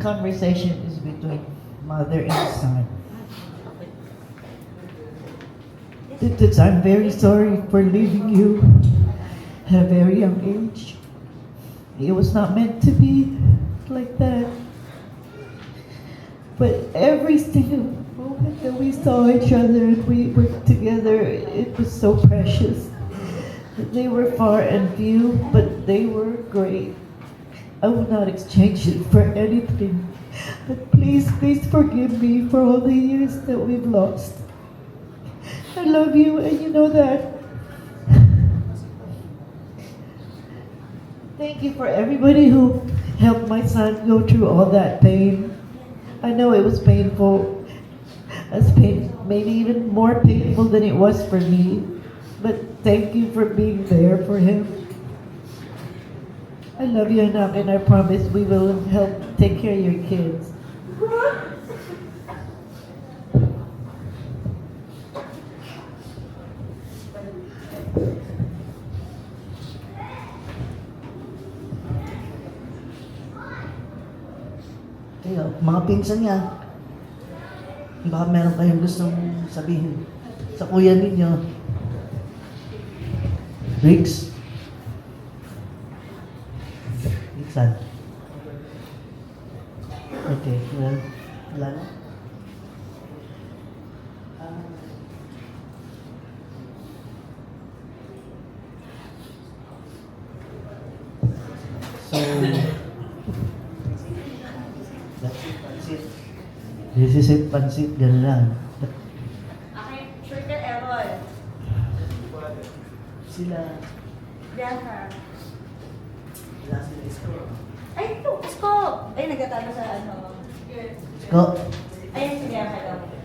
conversation is between mother and son. That I'm very sorry for leaving you at a very young age. It was not meant to be like that. But every single moment that we saw each other and we were together, it was so precious. They were far and few, but they were great. I will not exchange it for anything. But please, please forgive me for all the years that we've lost. I love you, and you know that. Thank you for everybody who helped my son go through all that pain. I know it was painful. Maybe even more painful than it was for me. But thank you for being there for him. I love you, Anak, and I promise we will help take care of your kids. Kayo, mga pinsan niya, baka meron kayong gustong sabihin sa kuya ninyo. Riggs? Iksan? Okay, well, wala na. So, this is it, pansit, gano'n lang. Okay, Sugar Errol. Sila, Diyan ka. sila Isko. Ay, ito, Isko! Ay, nagkatalo sa ano. Isko,